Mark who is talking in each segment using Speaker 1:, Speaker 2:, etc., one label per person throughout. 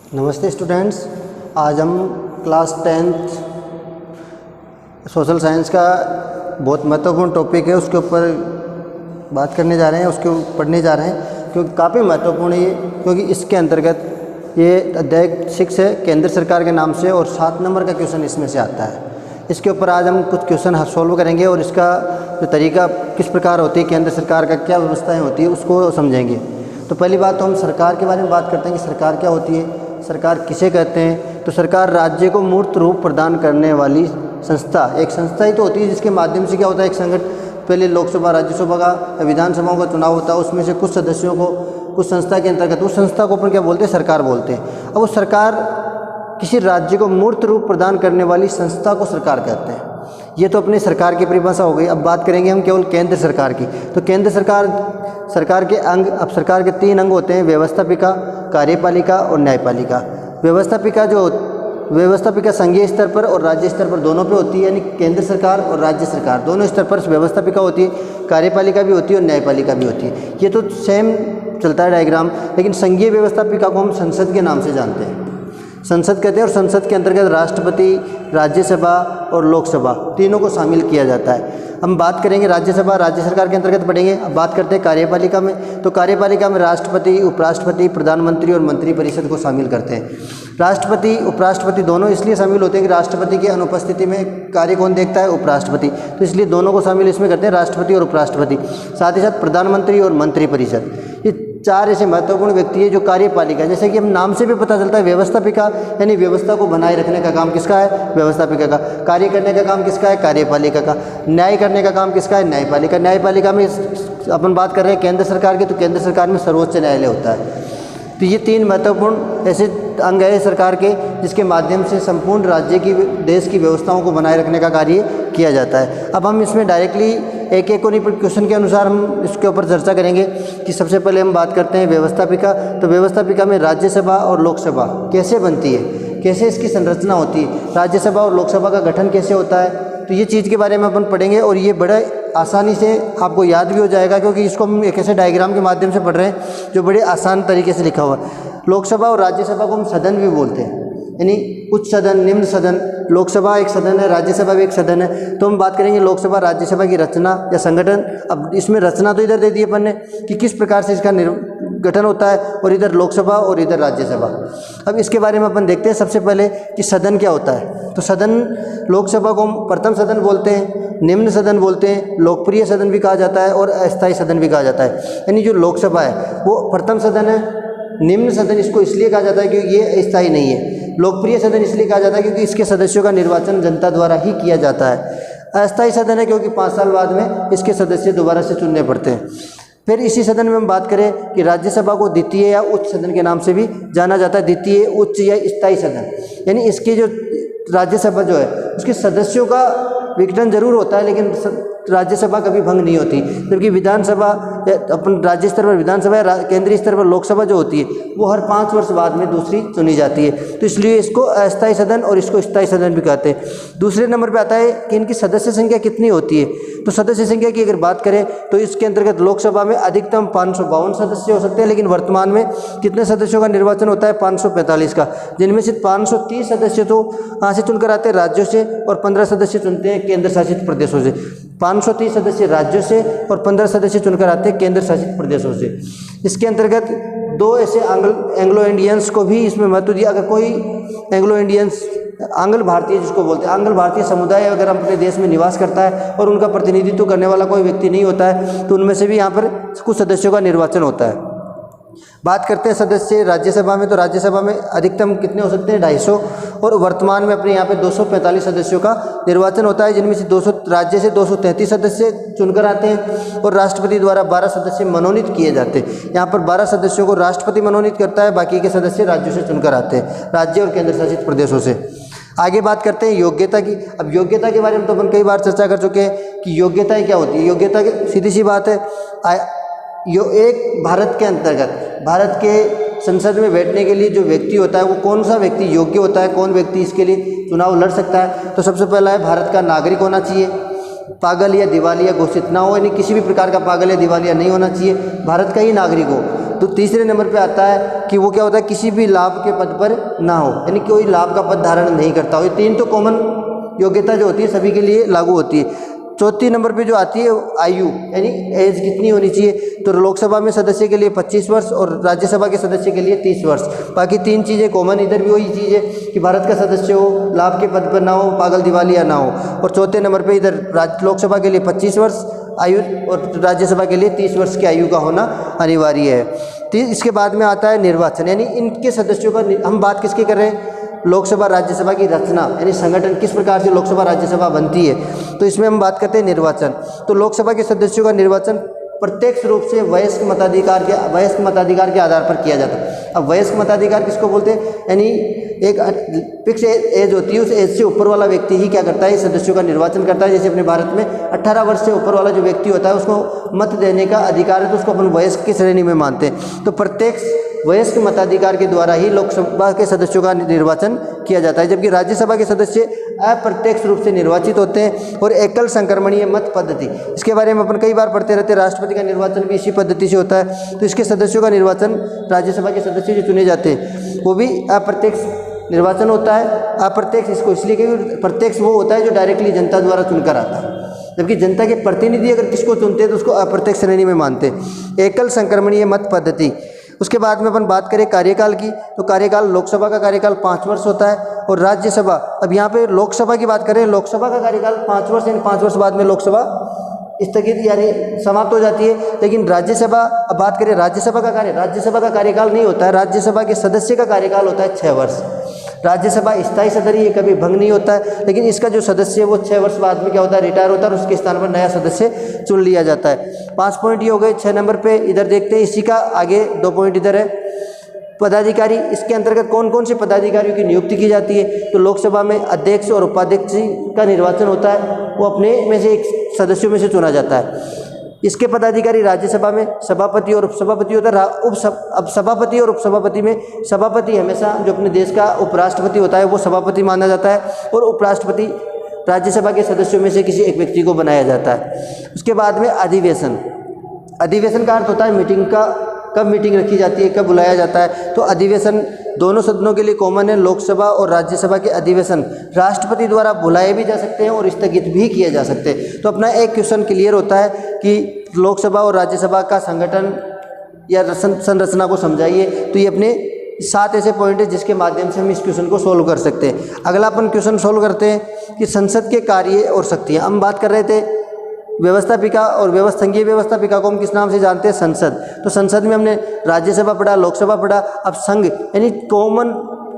Speaker 1: नमस्ते स्टूडेंट्स। आज हम क्लास 10th सोशल साइंस का बहुत महत्वपूर्ण टॉपिक है, उसके ऊपर बात करने जा रहे हैं, उसके पढ़ने जा रहे हैं क्योंकि काफ़ी महत्वपूर्ण है ये, क्योंकि इसके अंतर्गत ये अध्याय 6 है केंद्र सरकार के नाम से और 7 नंबर का क्वेश्चन इसमें से आता है। इसके ऊपर आज हम कुछ क्वेश्चन सॉल्व करेंगे और इसका जो तरीका किस प्रकार होती है, केंद्र सरकार का क्या व्यवस्थाएँ होती है उसको समझेंगे। तो पहली बात तो हम सरकार के बारे में बात करते हैं कि सरकार क्या होती है, सरकार किसे कहते हैं। तो सरकार राज्य को मूर्त रूप प्रदान करने वाली संस्था, एक संस्था ही तो होती है जिसके माध्यम से क्या होता है, एक संगठन, पहले लोकसभा राज्यसभा का विधानसभाओं का चुनाव होता है, उसमें से कुछ सदस्यों को कुछ संस्था के अंतर्गत उस संस्था को अपन क्या बोलते हैं, सरकार बोलते हैं। अब वो सरकार किसी राज्य को मूर्त रूप प्रदान करने वाली संस्था को सरकार कहते हैं। ये तो अपनी सरकार की परिभाषा हो गई। अब बात करेंगे हम केवल केंद्र सरकार की। तो केंद्र सरकार के अंग, अब सरकार के 3 अंग होते हैं, व्यवस्थापिका, कार्यपालिका और न्यायपालिका। व्यवस्थापिका संघीय स्तर पर और राज्य स्तर पर दोनों पे होती है, यानी केंद्र सरकार और राज्य सरकार दोनों स्तर पर व्यवस्थापिका होती है, कार्यपालिका भी होती है और न्यायपालिका भी होती है। ये तो सेम चलता है डायग्राम, लेकिन संघीय व्यवस्थापिका को हम संसद के नाम से जानते हैं, संसद कहते हैं। और संसद के अंतर्गत राष्ट्रपति, राज्यसभा और लोकसभा तीनों को शामिल किया जाता है। हम बात करेंगे राज्यसभा, राज्य सरकार के अंतर्गत पढ़ेंगे। अब बात करते हैं कार्यपालिका में। तो कार्यपालिका में राष्ट्रपति, उपराष्ट्रपति, प्रधानमंत्री और मंत्रिपरिषद को शामिल करते हैं। राष्ट्रपति उपराष्ट्रपति दोनों इसलिए शामिल होते हैं कि राष्ट्रपति की अनुपस्थिति में कार्य कौन देखता है, उपराष्ट्रपति, तो इसलिए दोनों को शामिल इसमें करते हैं, राष्ट्रपति और उपराष्ट्रपति। साथ ही साथ प्रधानमंत्री और मंत्रिपरिषद, ये 4 ऐसे महत्वपूर्ण व्यक्ति है जो कार्यपालिका, जैसे कि हम नाम से भी पता चलता है, व्यवस्थापिका यानी व्यवस्था को बनाए रखने का काम किसका है, व्यवस्थापिका का। कार्य करने का काम किसका है, कार्यपालिका का। न्याय करने का काम किसका है, न्यायपालिका। न्यायपालिका में अपन बात कर रहे हैं केंद्र सरकार की, तो केंद्र सरकार में सर्वोच्च न्यायालय होता है। तो ये 3 महत्वपूर्ण ऐसे अंग है सरकार के, जिसके माध्यम से संपूर्ण राज्य की, देश की व्यवस्थाओं को बनाए रखने का कार्य किया जाता है। अब हम इसमें डायरेक्टली एक एक क्वेश्चन के अनुसार हम इसके ऊपर चर्चा करेंगे कि सबसे पहले हम बात करते हैं व्यवस्थापिका। तो व्यवस्थापिका में राज्यसभा और लोकसभा कैसे बनती है, कैसे इसकी संरचना होती है, राज्यसभा और लोकसभा का गठन कैसे होता है, तो ये चीज़ के बारे में अपन पढ़ेंगे। और ये बड़ा आसानी से आपको याद भी हो जाएगा, क्योंकि इसको हम एक ऐसे डायग्राम के माध्यम से पढ़ रहे हैं जो बड़े आसान तरीके से लिखा हुआ है। लोकसभा और राज्यसभा को हम सदन भी बोलते हैं, यानी उच्च सदन, निम्न सदन। लोकसभा एक सदन है, राज्यसभा भी एक सदन है। तो हम बात करेंगे लोकसभा राज्यसभा की रचना या संगठन। अब इसमें रचना तो इधर दे दी अपन ने कि किस प्रकार से इसका गठन होता है, और इधर लोकसभा और इधर राज्यसभा। अब इसके बारे में अपन देखते हैं सबसे पहले कि सदन क्या होता है। तो सदन, लोकसभा को हम प्रथम सदन बोलते हैं, निम्न सदन बोलते हैं, लोकप्रिय सदन भी कहा जाता है और अस्थायी सदन भी कहा जाता है। यानी जो लोकसभा है वो प्रथम सदन है, निम्न सदन इसको इसलिए कहा जाता है क्योंकि ये स्थायी नहीं है, लोकप्रिय सदन इसलिए कहा जाता है क्योंकि इसके सदस्यों का निर्वाचन जनता द्वारा ही किया जाता है, अस्थायी सदन है क्योंकि 5 साल बाद में इसके सदस्य दोबारा से चुनने पड़ते हैं। फिर इसी सदन में हम बात करें कि राज्यसभा को द्वितीय या उच्च सदन के नाम से भी जाना जाता है, द्वितीय, उच्च या स्थायी सदन। यानी इसकी जो राज्यसभा जो है उसके सदस्यों का विघटन जरूर होता है, लेकिन राज्यसभा कभी भंग नहीं होती। जबकि विधानसभा, अपन राज्य स्तर पर विधानसभा या केंद्रीय स्तर पर लोकसभा जो होती है वो हर 5 वर्ष बाद में दूसरी चुनी जाती है। तो इसलिए इसको अस्थायी सदन और इसको स्थायी सदन भी कहते हैं। दूसरे नंबर पे आता है कि इनकी सदस्य संख्या कितनी होती है। तो सदस्य संख्या की अगर बात करें तो इसके अंतर्गत लोकसभा में अधिकतम 552 सदस्य हो सकते हैं, लेकिन वर्तमान में कितने सदस्यों का निर्वाचन होता है, 545 का, जिनमें से 530 सदस्य तो यहाँ से चुनकर आते हैं राज्यों से और 15 सदस्य चुनते हैं केंद्र शासित प्रदेशों से। 530 सदस्य राज्यों से और 15 सदस्य चुनकर आते हैं केंद्र शासित प्रदेशों से। इसके अंतर्गत 2 ऐसे एंग्लो इंडियंस को भी इसमें महत्व दिया। अगर कोई एंग्लो इंडियंस, आंग्ल भारतीय जिसको बोलते हैं, आंग्ल भारतीय समुदाय अगर अपने देश में निवास करता है और उनका प्रतिनिधित्व करने वाला कोई व्यक्ति नहीं होता है, तो उनमें से भी यहाँ पर कुछ सदस्यों का निर्वाचन होता है। बात करते हैं सदस्य राज्यसभा में। तो राज्यसभा में अधिकतम कितने हो सकते हैं, 250, और वर्तमान में अपने यहाँ पे 245 सदस्यों का निर्वाचन होता है, जिनमें से 200 राज्य से 233 सदस्य चुनकर आते हैं और राष्ट्रपति द्वारा 12 सदस्य मनोनीत किए जाते हैं। यहाँ पर 12 सदस्यों को राष्ट्रपति मनोनीत करता है, बाकी के सदस्य राज्यों से चुनकर आते हैं, राज्य और केंद्र शासित प्रदेशों से। आगे बात करते हैं योग्यता की। अब योग्यता के बारे में तो अपन कई बार चर्चा कर चुके हैं कि योग्यताएं क्या होती है। योग्यता की सीधी सी बात है, एक भारत के अंतर्गत, भारत के संसद में बैठने के लिए जो व्यक्ति होता है वो कौन सा व्यक्ति योग्य होता है, कौन व्यक्ति इसके लिए चुनाव लड़ सकता है। तो सबसे पहला है भारत का नागरिक होना चाहिए, पागल या दिवालिया घोषित ना हो, यानी किसी भी प्रकार का पागल या दिवालिया नहीं होना चाहिए, भारत का ही नागरिक हो। तो तीसरे नंबर पे आता है कि वो क्या होता है, किसी भी लाभ के पद पर ना हो, यानी कोई लाभ का पद धारण नहीं करता हो। ये 3 तो कॉमन योग्यता जो होती है सभी के लिए लागू होती है। चौथी नंबर पे जो आती है आयु, यानी एज कितनी होनी चाहिए, तो लोकसभा में सदस्य के लिए 25 वर्ष और राज्यसभा के सदस्य के लिए 30 वर्ष। बाकी 3 चीज़ें कॉमन, इधर भी वही चीज़ है कि भारत का सदस्य हो, लाभ के पद पर ना हो, पागल दिवालिया ना हो। और चौथे नंबर पे इधर लोकसभा के लिए 25 वर्ष आयु और राज्यसभा के लिए 30 वर्ष की आयु का होना अनिवार्य है। तो इसके बाद में आता है निर्वाचन, यानी इनके सदस्यों का हम बात किसकी कर रहे हैं, लोकसभा राज्यसभा की रचना, यानी संगठन, किस प्रकार से लोकसभा राज्यसभा बनती है, तो इसमें हम बात करते हैं निर्वाचन। तो लोकसभा के सदस्यों का निर्वाचन प्रत्यक्ष रूप से वयस्क मताधिकार के आधार पर किया जाता है। अब वयस्क मताधिकार किसको बोलते हैं, यानी एक फिक्स एज होती है, उस एज से ऊपर वाला व्यक्ति ही क्या करता है, सदस्यों का निर्वाचन करता है। जैसे अपने भारत में 18 वर्ष से ऊपर वाला जो व्यक्ति होता है उसको मत देने का अधिकार है, तो उसको अपन वयस्क की श्रेणी में मानते हैं। तो प्रत्यक्ष वयस्क मताधिकार के द्वारा ही लोकसभा के सदस्यों का निर्वाचन किया जाता है, जबकि राज्यसभा के सदस्य अप्रत्यक्ष रूप से निर्वाचित होते हैं। और एकल संक्रमणीय मत पद्धति, इसके बारे में अपन कई बार पढ़ते रहते हैं। राष्ट्रपति का निर्वाचन भी इसी पद्धति से होता है। तो इसके सदस्यों का निर्वाचन, राज्यसभा के सदस्य जो चुने जाते हैं वो भी अप्रत्यक्ष निर्वाचन होता है। अप्रत्यक्ष इसको इसलिए क्योंकि प्रत्यक्ष वो होता है जो डायरेक्टली जनता द्वारा चुनकर आता है, जबकि जनता के प्रतिनिधि अगर किसको चुनते हैं तो उसको अप्रत्यक्ष श्रेणी में मानते हैं। एकल संक्रमणीय मत पद्धति। उसके बाद में अपन बात करें कार्यकाल की, तो कार्यकाल, लोकसभा का कार्यकाल 5 वर्ष होता है और राज्यसभा, अब यहाँ पे लोकसभा की बात करें, लोकसभा का कार्यकाल 5 वर्ष, यानी 5 वर्ष बाद में लोकसभा स्थगित यानी समाप्त हो जाती है। लेकिन राज्यसभा, अब बात करें राज्यसभा का कार्य, राज्यसभा का कार्यकाल नहीं होता है, राज्यसभा के सदस्य का कार्यकाल होता है 6 वर्ष। राज्यसभा स्थायी सदन, ये कभी भंग नहीं होता है, लेकिन इसका जो सदस्य है वो 6 वर्ष बाद में क्या होता है, रिटायर होता है और उसके स्थान पर नया सदस्य चुन लिया जाता है। 5 पॉइंट ये हो गए। 6 नंबर पे इधर देखते हैं, इसी का आगे 2 पॉइंट इधर है। पदाधिकारी, इसके अंतर्गत कौन कौन से पदाधिकारियों की नियुक्ति की जाती है, तो लोकसभा में अध्यक्ष और उपाध्यक्ष का निर्वाचन होता है, वो अपने में से एक सदस्यों में से चुना जाता है। इसके पदाधिकारी राज्यसभा में सभापति और उपसभापति होता है। अब सभापति और उपसभापति में सभापति हमेशा जो अपने देश का उपराष्ट्रपति होता है वो सभापति माना जाता है, और उपराष्ट्रपति राज्यसभा के सदस्यों में से किसी एक व्यक्ति को बनाया जाता है। उसके बाद में अधिवेशन। अधिवेशन का अर्थ होता है मीटिंग का, कब मीटिंग रखी जाती है, कब बुलाया जाता है। तो अधिवेशन दोनों सदनों के लिए कॉमन है। लोकसभा और राज्यसभा के अधिवेशन राष्ट्रपति द्वारा बुलाए भी जा सकते हैं और स्थगित भी किए जा सकते हैं। तो अपना एक क्वेश्चन क्लियर होता है कि लोकसभा और राज्यसभा का संगठन या संरचना को समझाइए। तो ये अपने 7 ऐसे पॉइंट है जिसके माध्यम से हम इस क्वेश्चन को सोल्व कर सकते हैं। अगला अपन क्वेश्चन सोल्व करते हैं कि संसद के कार्य और शक्तियाँ। हम बात कर रहे थे व्यवस्थापिका और संघीय व्यवस्थापिका को हम किस नाम से जानते हैं, संसद। तो संसद में हमने राज्यसभा पढ़ा, लोकसभा पढ़ा। अब संघ यानी कॉमन,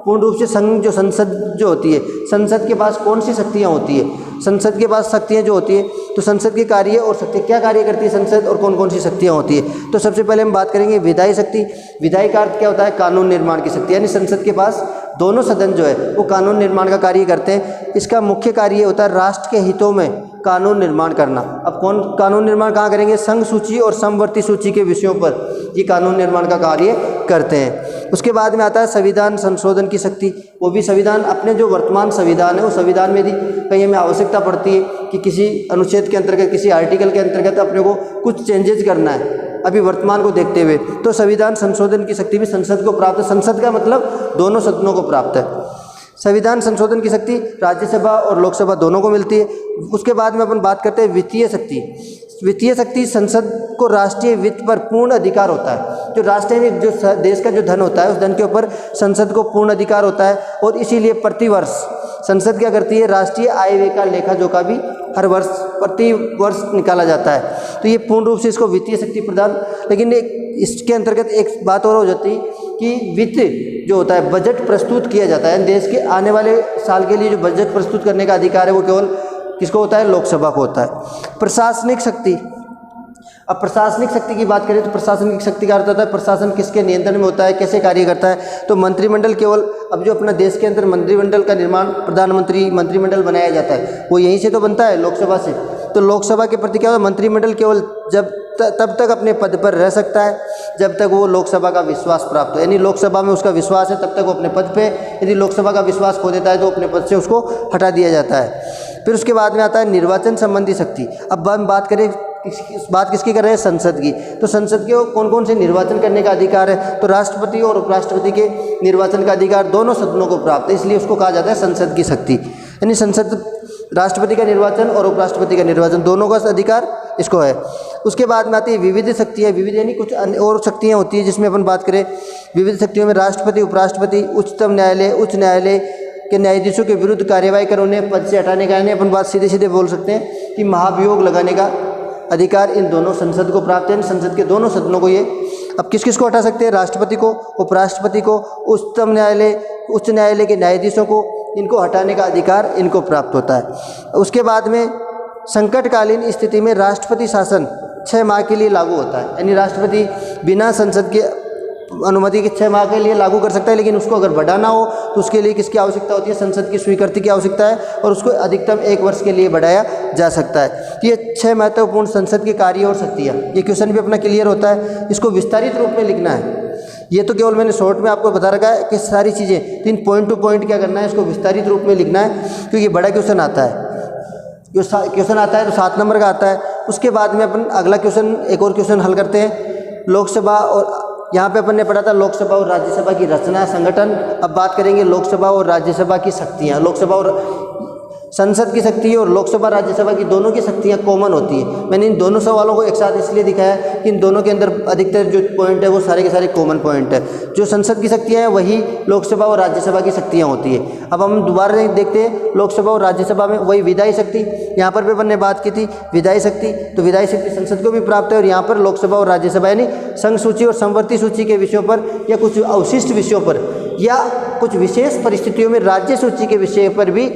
Speaker 1: पूर्ण रूप से संघ जो संसद जो होती है, संसद के पास कौन सी शक्तियाँ होती है, संसद के पास शक्तियाँ जो होती है, तो संसद के कार्य और शक्ति, क्या कार्य करती है संसद और कौन कौन सी शक्तियाँ होती है। तो सबसे पहले हम बात करेंगे विधायी शक्ति। विधायी का अर्थ क्या होता है, कानून निर्माण की शक्ति, यानी संसद के पास दोनों सदन जो है वो कानून निर्माण का कार्य करते हैं। इसका मुख्य कार्य होता है राष्ट्र के हितों में कानून निर्माण करना। अब कौन कानून निर्माण कहाँ करेंगे, संघ सूची और समवर्ती सूची के विषयों पर ये कानून निर्माण का कार्य करते हैं। उसके बाद में आता है संविधान संशोधन की शक्ति। वो भी संविधान, अपने जो वर्तमान संविधान है, वो संविधान में यदि कहीं हमें आवश्यकता पड़ती है कि किसी अनुच्छेद के अंतर्गत, किसी आर्टिकल के अंतर्गत अपने को कुछ चेंजेस करना है अभी वर्तमान को देखते हुए, तो संविधान संशोधन की शक्ति भी संसद को प्राप्त है। संसद का मतलब दोनों सदनों को प्राप्त है। संविधान संशोधन की शक्ति राज्यसभा और लोकसभा दोनों को मिलती है। उसके बाद में अपन बात करते हैं वित्तीय शक्ति। वित्तीय शक्ति, संसद को राष्ट्रीय वित्त पर पूर्ण अधिकार होता है। जो राष्ट्रीय जो देश का जो धन होता है उस धन के ऊपर संसद को पूर्ण अधिकार होता है, और इसीलिए प्रतिवर्ष संसद क्या करती है, राष्ट्रीय आय व्यय का लेखा जोखा भी हर वर्ष प्रति वर्ष निकाला जाता है। तो ये पूर्ण रूप से इसको वित्तीय शक्ति प्रदान। लेकिन इसके अंतर्गत एक बात और हो जाती है कि वित्त जो होता है, बजट प्रस्तुत किया जाता है। देश के आने वाले साल के लिए जो बजट प्रस्तुत करने का अधिकार है वो केवल किसको होता है, लोकसभा को होता है। प्रशासनिक शक्ति। अब प्रशासनिक शक्ति की बात करें तो प्रशासनिक शक्ति का अर्थ होता है प्रशासन किसके नियंत्रण में होता है, कैसे कार्य करता है। तो मंत्रिमंडल केवल, अब जो अपना देश के अंदर मंत्रिमंडल का निर्माण, प्रधानमंत्री मंत्रिमंडल बनाया जाता है वो यहीं से तो बनता है, लोकसभा से। तो लोकसभा के प्रति क्या होता है, मंत्रिमंडल केवल तब तक अपने पद पर रह सकता है जब तक वो लोकसभा का विश्वास प्राप्त हो, यानी लोकसभा में उसका विश्वास है तब तक वो अपने पद पे। यदि लोकसभा का विश्वास खो देता है तो अपने पद से उसको हटा दिया जाता है। फिर उसके बाद में आता है निर्वाचन संबंधी शक्ति। अब हम बात करें बात किसकी कर रहे हैं? संसद की। तो संसद के कौन कौन से निर्वाचन करने का अधिकार है? तो राष्ट्रपति और उपराष्ट्रपति के निर्वाचन का अधिकार दोनों सदनों को प्राप्त है, इसलिए उसको कहा जाता है संसद की शक्ति। यानी संसद, राष्ट्रपति का निर्वाचन और उपराष्ट्रपति का निर्वाचन दोनों का अधिकार इसको है। उसके बाद में आती है विविध शक्तियाँ। विविध यानी कुछ और शक्तियाँ होती है, जिसमें अपन बात करें विविध शक्तियों में राष्ट्रपति, उपराष्ट्रपति, उच्चतम न्यायालय, उच्च न्यायालय के न्यायाधीशों के विरुद्ध कार्यवाही कर उन्हें पद से हटाने का, यानी अपन बात सीधे सीधे बोल सकते हैं कि महाभियोग लगाने का अधिकार इन दोनों संसद को प्राप्त है। संसद के दोनों सदनों को ये। अब किस किस को हटा सकते हैं? राष्ट्रपति को, उपराष्ट्रपति को, उच्चतम न्यायालय, उच्च न्यायालय के न्यायाधीशों को, इनको हटाने का अधिकार इनको प्राप्त होता है। उसके बाद में संकटकालीन स्थिति में राष्ट्रपति शासन 6 माह के लिए लागू होता है, यानी राष्ट्रपति बिना संसद के अनुमति के 6 माह के लिए लागू कर सकता है, लेकिन उसको अगर बढ़ाना हो तो उसके लिए किसकी आवश्यकता होती है? संसद की स्वीकृति की आवश्यकता है, और उसको अधिकतम 1 वर्ष के लिए बढ़ाया जा सकता है। ये 6 महत्वपूर्ण संसद के कार्य और शक्तियाँ, ये क्वेश्चन भी अपना क्लियर होता है। इसको विस्तारित रूप में लिखना है। ये तो केवल मैंने शॉर्ट में आपको बता रखा है कि सारी चीज़ें, 3 पॉइंट टू पॉइंट क्या करना है, इसको विस्तारित रूप में लिखना है, क्योंकि बड़ा क्वेश्चन आता है। जो क्वेश्चन आता है तो 7 नंबर का आता है। उसके बाद में अपन अगला क्वेश्चन, एक और क्वेश्चन हल करते हैं। लोकसभा, और यहाँ पे अपन ने पढ़ा था लोकसभा और राज्यसभा की रचना, संगठन। अब बात करेंगे लोकसभा और राज्यसभा की शक्तियाँ। लोकसभा और संसद की शक्ति और लोकसभा राज्यसभा की दोनों की शक्तियाँ कॉमन होती है। मैंने इन दोनों सवालों को एक साथ इसलिए दिखाया कि इन दोनों के अंदर अधिकतर जो पॉइंट है वो सारे के सारे कॉमन पॉइंट है। जो संसद की शक्तियाँ हैं वही लोकसभा और राज्यसभा की शक्तियाँ होती है। अब हम दोबारा देखते हैं लोकसभा और राज्यसभा में वही विधायी शक्ति, यहाँ पर भी अपन ने बात की थी विधायी शक्ति, तो विधायी शक्ति संसद को भी प्राप्त है, और यहाँ पर लोकसभा और राज्यसभा यानी संघ सूची और समवर्ती सूची के विषयों पर, या कुछ अवशिष्ट विषयों पर, या कुछ विशेष परिस्थितियों में राज्य सूची के विषय पर भी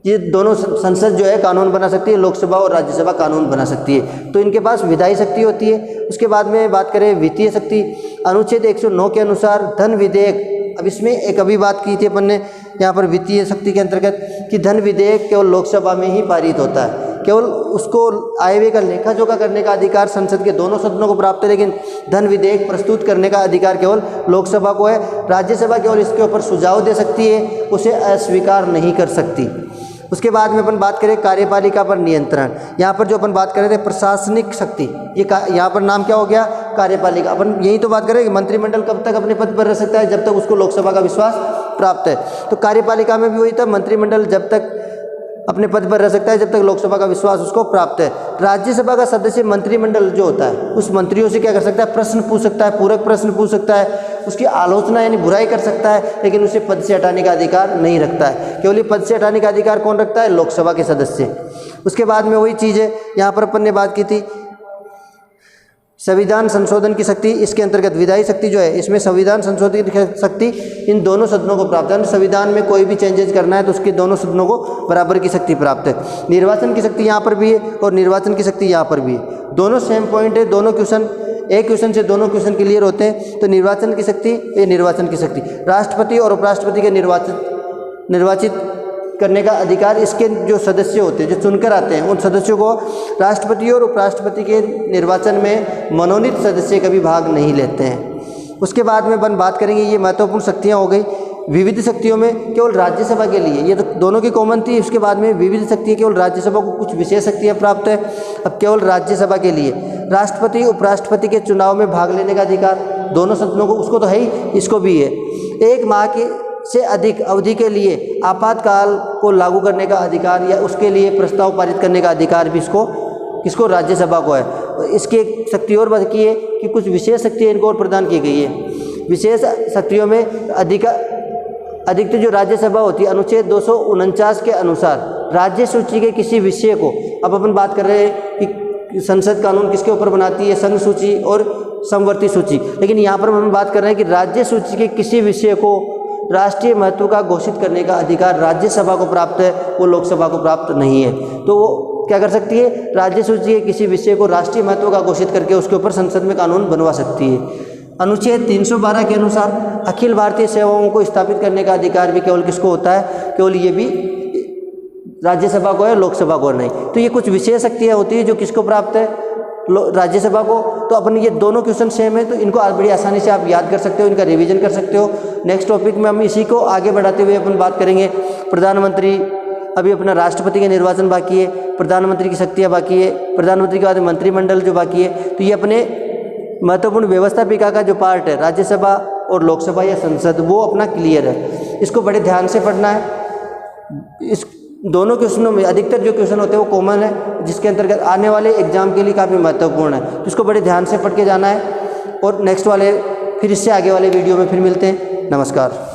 Speaker 1: ये दोनों संसद जो है कानून बना सकती है, लोकसभा और राज्यसभा कानून बना सकती है। तो इनके पास विधायी शक्ति होती है। उसके बाद में बात करें वित्तीय शक्ति, अनुच्छेद 109 के अनुसार धन विधेयक। अब इसमें एक अभी बात की थी अपन ने यहाँ पर वित्तीय शक्ति के अंतर्गत कि धन विधेयक केवल लोकसभा में ही पारित होता है, केवल उसको आय व्यय का लेखा जोखा करने का अधिकार संसद के दोनों सदनों को प्राप्त है, लेकिन धन विधेयक प्रस्तुत करने का अधिकार केवल लोकसभा को है। राज्यसभा केवल इसके ऊपर सुझाव दे सकती है, उसे अस्वीकार नहीं कर सकती। उसके बाद में अपन बात करें कार्यपालिका पर नियंत्रण। यहाँ पर जो अपन बात कर रहे थे प्रशासनिक शक्ति, ये यहाँ पर नाम क्या हो गया? कार्यपालिका। अपन यही तो बात करें कि मंत्रिमंडल कब तक अपने पद पर रह सकता है? जब तक उसको लोकसभा का विश्वास प्राप्त है। तो कार्यपालिका में भी वही था, मंत्रिमंडल जब तक अपने पद पर रह सकता है जब तक लोकसभा का विश्वास उसको प्राप्त है। राज्यसभा का सदस्य मंत्रिमंडल जो होता है उस मंत्रियों से क्या कर सकता है? प्रश्न पूछ सकता है, पूरक प्रश्न पूछ सकता है, उसकी आलोचना यानी बुराई कर सकता है, लेकिन उसे पद से हटाने का अधिकार नहीं रखता है। केवल ये पद से हटाने का अधिकार कौन रखता है? लोकसभा के सदस्य। उसके बाद में वही चीज़ है, यहाँ पर अपन ने बात की थी संविधान संशोधन की शक्ति। इसके अंतर्गत विधायी शक्ति जो है, इसमें संविधान संशोधन की शक्ति इन दोनों सदनों को प्राप्त है। संविधान में कोई भी चेंजेस करना है तो उसके दोनों सदनों को बराबर की शक्ति प्राप्त है। निर्वाचन की शक्ति यहाँ पर भी है और निर्वाचन की शक्ति यहाँ पर भी है। दोनों सेम पॉइंट है, दोनों क्वेश्चन एक क्वेश्चन से दोनों क्वेश्चन क्लियर होते हैं। तो निर्वाचन की शक्ति, ये निर्वाचन की शक्ति, राष्ट्रपति और उपराष्ट्रपति के निर्वाचित करने का अधिकार इसके जो सदस्य होते हैं, जो चुनकर आते हैं, उन सदस्यों को राष्ट्रपति और उपराष्ट्रपति के निर्वाचन में मनोनीत सदस्य कभी भाग नहीं लेते हैं। उसके बाद में अपन बात करेंगे, ये महत्वपूर्ण शक्तियाँ हो गई। विविध शक्तियों में केवल राज्यसभा के लिए, ये तो दोनों की कॉमन थी। उसके बाद में विविध शक्तियाँ केवल राज्यसभा को कुछ विशेष शक्तियाँ प्राप्त है। अब केवल राज्यसभा के लिए राष्ट्रपति उपराष्ट्रपति के चुनाव में भाग लेने का अधिकार दोनों सदनों को, उसको तो है ही, इसको भी है। 1 माह के से अधिक अवधि के लिए आपातकाल को लागू करने का अधिकार या उसके लिए प्रस्ताव पारित करने का अधिकार भी इसको, किसको? राज्यसभा को है। इसकी एक शक्ति और बाकी है कि कुछ विशेष शक्तियाँ इनको और प्रदान की गई है। विशेष शक्तियों में अधिकतर जो राज्यसभा होती है, अनुच्छेद 249 के अनुसार राज्य सूची के किसी विषय को, अब अपन बात कर रहे हैं कि संसद कानून किसके ऊपर बनाती है? संघ सूची और समवर्ती सूची। लेकिन यहाँ पर हम बात कर रहे हैं कि राज्य सूची के किसी विषय को राष्ट्रीय महत्व का घोषित करने का अधिकार राज्यसभा को प्राप्त है, वो लोकसभा को प्राप्त नहीं है। तो वो क्या कर सकती है? राज्य सूची के किसी विषय को राष्ट्रीय महत्व का घोषित करके उसके ऊपर संसद में कानून बनवा सकती है। अनुच्छेद 312 के अनुसार अखिल भारतीय सेवाओं को स्थापित करने का अधिकार भी केवल किसको होता है? केवल ये भी राज्यसभा को है, लोकसभा को नहीं। तो ये कुछ विशेष शक्तियाँ होती है जो किसको प्राप्त है? राज्यसभा को। तो अपन ये दोनों क्वेश्चन सेम है, तो इनको बड़ी आसानी से आप याद कर सकते हो, इनका रिवीजन कर सकते हो। नेक्स्ट टॉपिक में हम इसी को आगे बढ़ाते हुए अपन बात करेंगे प्रधानमंत्री अभी अपना राष्ट्रपति का निर्वाचन बाकी है, प्रधानमंत्री की शक्तियाँ बाकी है, प्रधानमंत्री के बाद मंत्रिमंडल जो बाकी है। तो ये अपने महत्वपूर्ण व्यवस्थापिका का जो पार्ट है राज्यसभा और लोकसभा या संसद, वो अपना क्लियर है। इसको बड़े ध्यान से पढ़ना है। इस दोनों क्वेश्चनों में अधिकतर जो क्वेश्चन होते हैं वो कॉमन है, जिसके अंतर्गत आने वाले एग्जाम के लिए काफ़ी महत्वपूर्ण है। तो इसको बड़े ध्यान से पढ़ के जाना है। और नेक्स्ट वाले फिर इससे आगे वाले वीडियो में फिर मिलते हैं। नमस्कार।